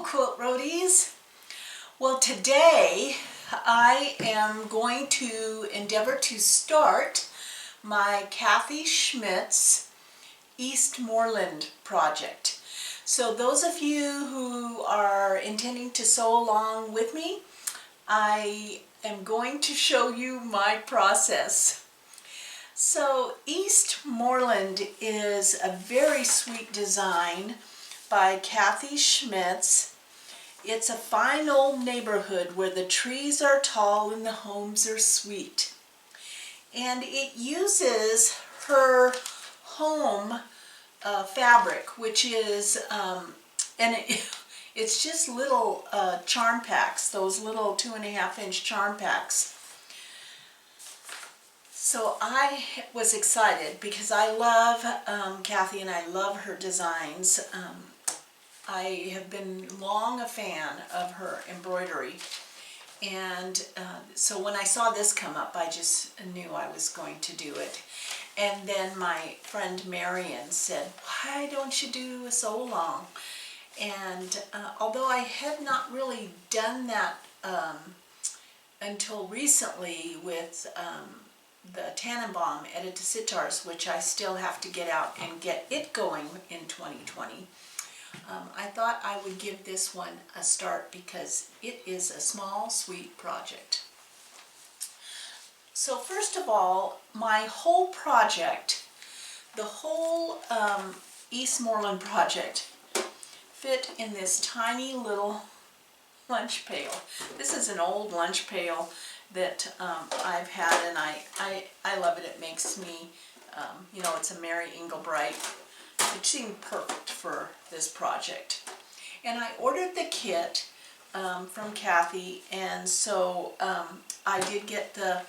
Quilt Roadies. Well, today I am going to endeavor to start my Kathy Schmitz Eastmoreland project. So those of you who are intending to sew along with me, I am going to show you my process. So Eastmoreland is a very sweet design by Kathy Schmitz. It's a fine old neighborhood where the trees are tall and the homes are sweet. And it uses her home fabric, which is, it's just little charm packs, those little 2.5-inch charm packs. So I was excited because I love Kathy and I love her designs. I have been long a fan of her embroidery, and so when I saw this come up, I just knew I was going to do it. And then my friend Marion said, "Why don't you do a sew along?" And although I had not really done that until recently with the Tannenbaum Edit to Sitars, which I still have to get out and get it going in 2020, I thought I would give this one a start because it is a small, sweet project. So first of all, my whole project, the whole Eastmoreland project, fit in this tiny little lunch pail. This is an old lunch pail that I've had, and I love it. It makes me, you know, it's a Mary Englebright. It seemed perfect for this project. And I ordered the kit from Kathy, and so I did get the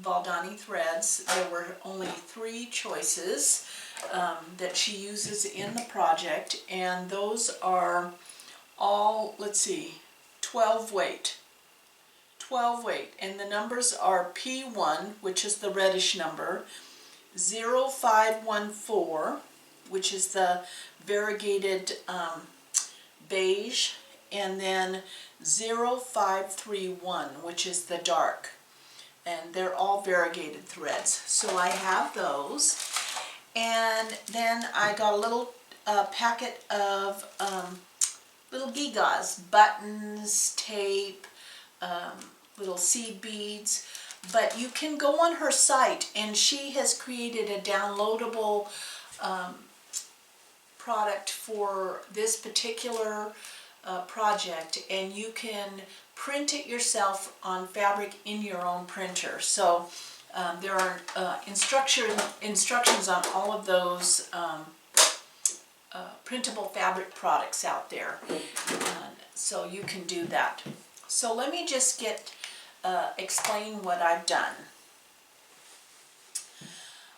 Valdani threads. There were only 3 choices that she uses in the project, and those are all, let's see, 12 weight. 12 weight, and the numbers are P1, which is the reddish number, 0514, which is the variegated beige, and then 0531, which is the dark. And they're all variegated threads. So I have those. And then I got a little packet of little gewgaws, buttons, tape, little seed beads. But you can go on her site, and she has created a downloadable product for this particular project, and you can print it yourself on fabric in your own printer. So there are instructions on all of those printable fabric products out there, so you can do that. So let me just explain what I've done.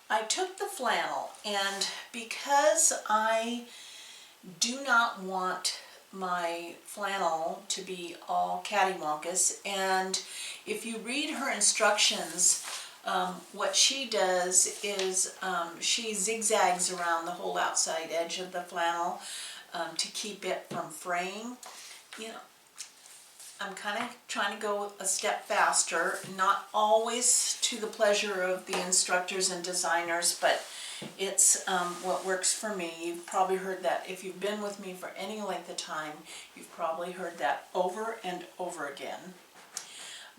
I took the flannel, and because I do not want my flannel to be all cattywampus, and if you read her instructions, what she does is she zigzags around the whole outside edge of the flannel to keep it from fraying. You know, I'm kind of trying to go a step faster, not always to the pleasure of the instructors and designers, but it's what works for me. You've probably heard that. If you've been with me for any length of time, you've probably heard that over and over again.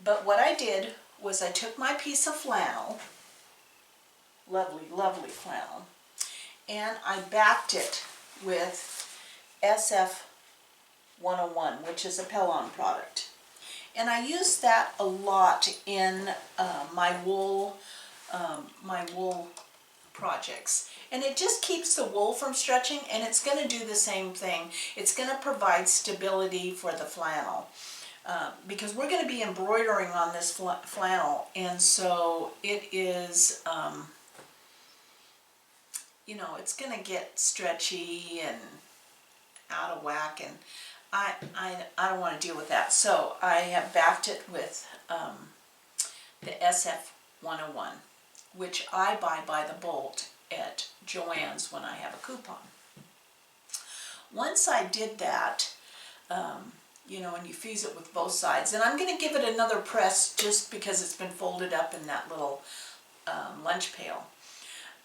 But what I did was I took my piece of flannel, lovely, lovely flannel, and I backed it with SF 101, which is a Pellon product. And I use that a lot in my wool projects. And it just keeps the wool from stretching, and it's going to do the same thing. It's going to provide stability for the flannel. Because we're going to be embroidering on this flannel, and so it is, you know, it's going to get stretchy and out of whack, and I don't want to deal with that. So I have backed it with the SF 101, which I buy by the bolt at Joann's when I have a coupon. Once I did that, you know, and you fuse it with both sides. And I'm going to give it another press just because it's been folded up in that little lunch pail.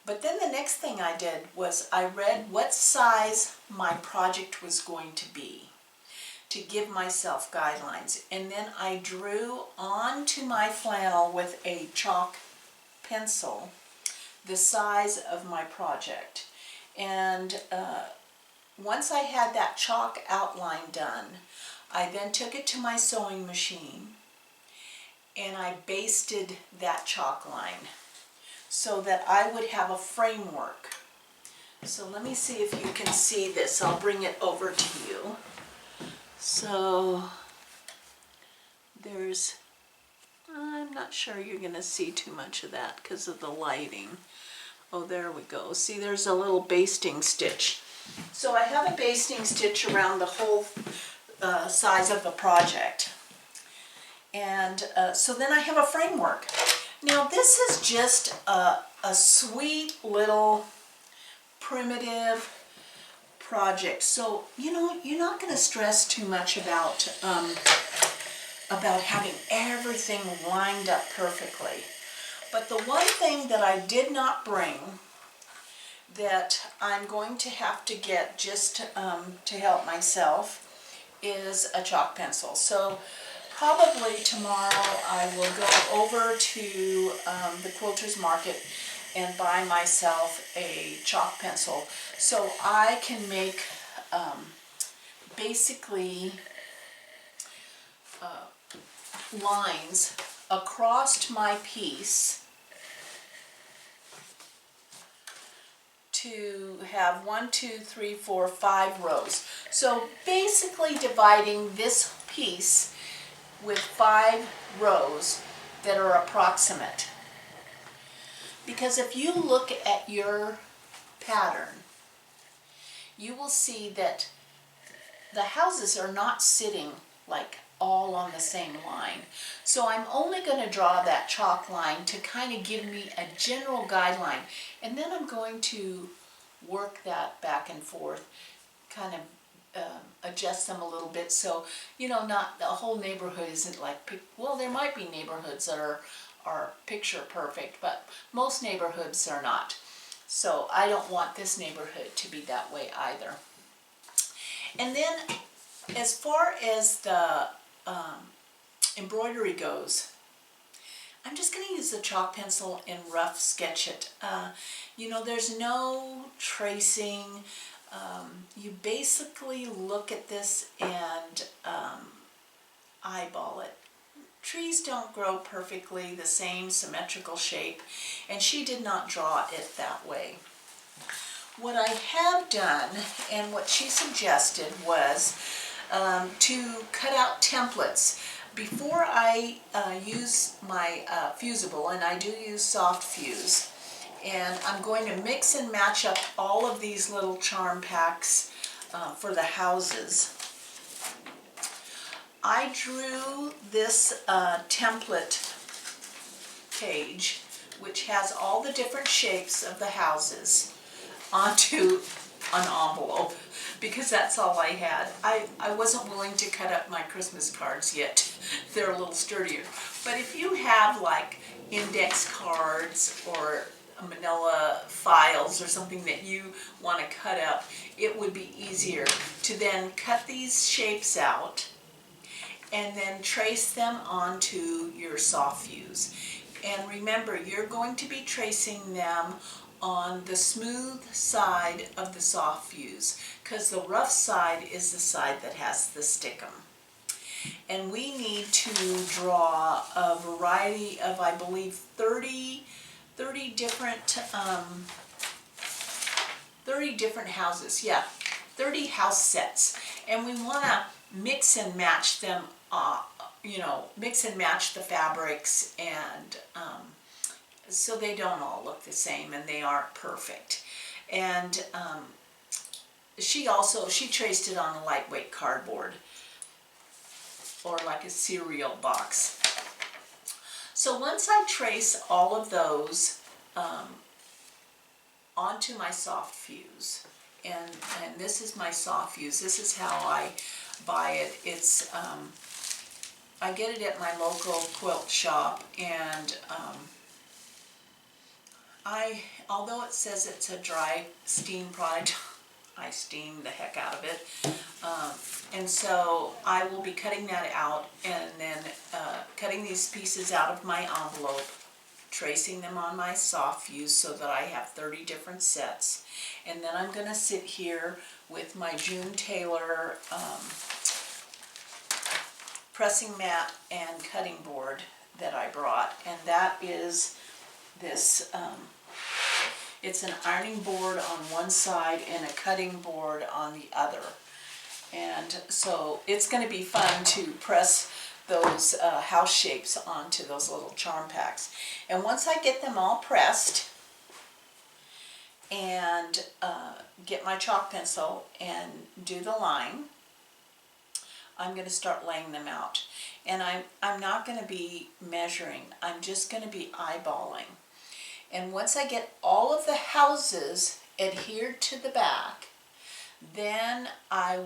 But then the next thing I did was I read what size my project was going to be to give myself guidelines. And then I drew onto my flannel with a chalk pencil the size of my project. And once I had that chalk outline done, I then took it to my sewing machine and I basted that chalk line so that I would have a framework. So let me see if you can see this. I'll bring it over to you. So there's, I'm not sure you're going to see too much of that because of the lighting. Oh, there we go. See, there's a little basting stitch. So I have a basting stitch around the whole size of the project. And so then I have a framework. Now this is just a sweet little primitive project. So, you know, you're not going to stress too much about having everything lined up perfectly. But the one thing that I did not bring that I'm going to have to get just to help myself is a chalk pencil. So probably tomorrow I will go over to the Quilter's Market and buy myself a chalk pencil so I can make basically lines across my piece to have 1, 2, 3, 4, 5 rows. So basically dividing this piece with 5 rows that are approximate. Because if you look at your pattern, you will see that the houses are not sitting like all on the same line. So I'm only going to draw that chalk line to kind of give me a general guideline, and then I'm going to work that back and forth, kind of adjust them a little bit so, you know, not the whole neighborhood isn't like, well, there might be neighborhoods that are picture perfect, but most neighborhoods are not. So I don't want this neighborhood to be that way either. And then as far as the embroidery goes, I'm just going to use the chalk pencil and rough sketch it. You know, there's no tracing. You basically look at this and eyeball it. Trees don't grow perfectly the same symmetrical shape, and she did not draw it that way. What I have done, and what she suggested, was to cut out templates. Before I use my fusible, and I do use soft fuse, and I'm going to mix and match up all of these little charm packs for the houses. I drew this template page, which has all the different shapes of the houses, onto an envelope, because that's all I had. I wasn't willing to cut up my Christmas cards yet. They're a little sturdier. But if you have like index cards or manila files or something that you want to cut up, it would be easier to then cut these shapes out and then trace them onto your soft fuse. And remember, you're going to be tracing them on the smooth side of the soft fuse, because the rough side is the side that has the stickum. And we need to draw a variety of, I believe, 30 different 30 different houses. Yeah, 30 house sets. And we want to mix and match them, you know, mix and match the fabrics, and so they don't all look the same and they aren't perfect. And she traced it on a lightweight cardboard, or like a cereal box. So once I trace all of those onto my soft fuse, and this is my soft fuse, this is how I buy it. It's I get it at my local quilt shop, and although it says it's a dry steam product, I steam the heck out of it. And so I will be cutting that out, and then cutting these pieces out of my envelope, tracing them on my soft fuse so that I have 30 different sets. And then I'm going to sit here with my June Taylor pressing mat and cutting board that I brought, and that is this, it's an ironing board on one side and a cutting board on the other. And so it's going to be fun to press those house shapes onto those little charm packs. And once I get them all pressed and get my chalk pencil and do the line, I'm going to start laying them out. And I'm not going to be measuring, I'm just going to be eyeballing. And once I get all of the houses adhered to the back, then I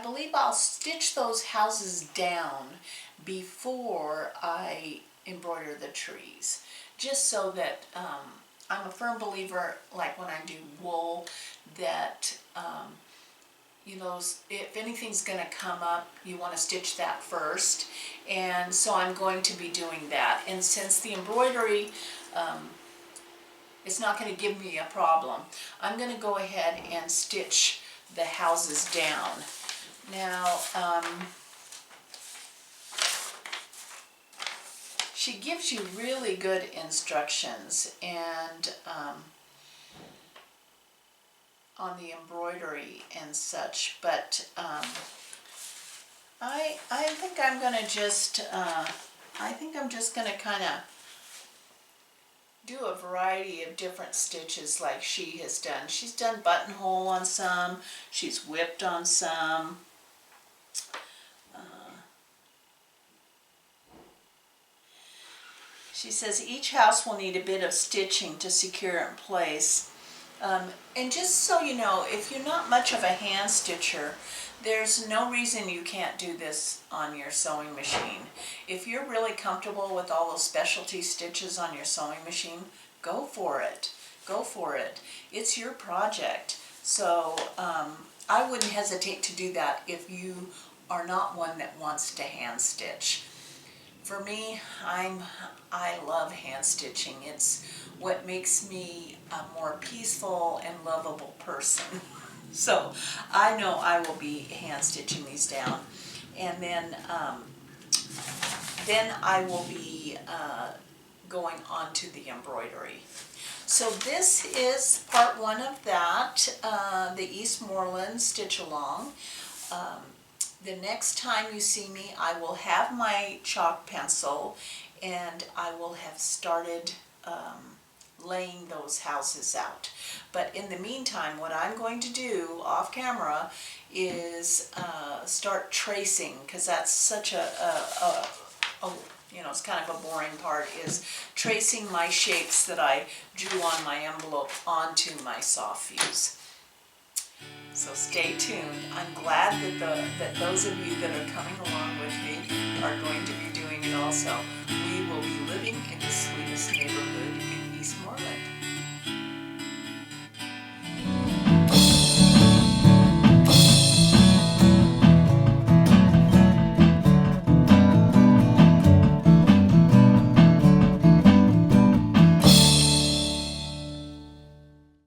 believe I'll stitch those houses down before I embroider the trees. Just so that, I'm a firm believer, like when I do wool, that you know, if anything's going to come up, you want to stitch that first. And so I'm going to be doing that. And since the embroidery, it's not going to give me a problem, I'm going to go ahead and stitch the houses down. Now, she gives you really good instructions, and on the embroidery and such, but I think I'm going to just going to kind of do a variety of different stitches like she has done. She's done buttonhole on some, she's whipped on some. She says each house will need a bit of stitching to secure it in place. And just so you know, if you're not much of a hand stitcher, there's no reason you can't do this on your sewing machine. If you're really comfortable with all those specialty stitches on your sewing machine, go for it. Go for it. It's your project. So I wouldn't hesitate to do that if you are not one that wants to hand stitch. For me, I love hand stitching. It's what makes me a more peaceful and lovable person. So I know I will be hand stitching these down, and then I will be going on to the embroidery. So this is part one of that, the Eastmoreland stitch along. The next time you see me, I will have my chalk pencil, and I will have started laying those houses out. But in the meantime, what I'm going to do off camera is start tracing, because that's such a you know, it's kind of a boring part, is tracing my shapes that I drew on my envelope onto my soft fuse. So stay tuned. I'm glad that those of you that are coming along with me are going to be doing it also. We will be living in the sweetest neighborhood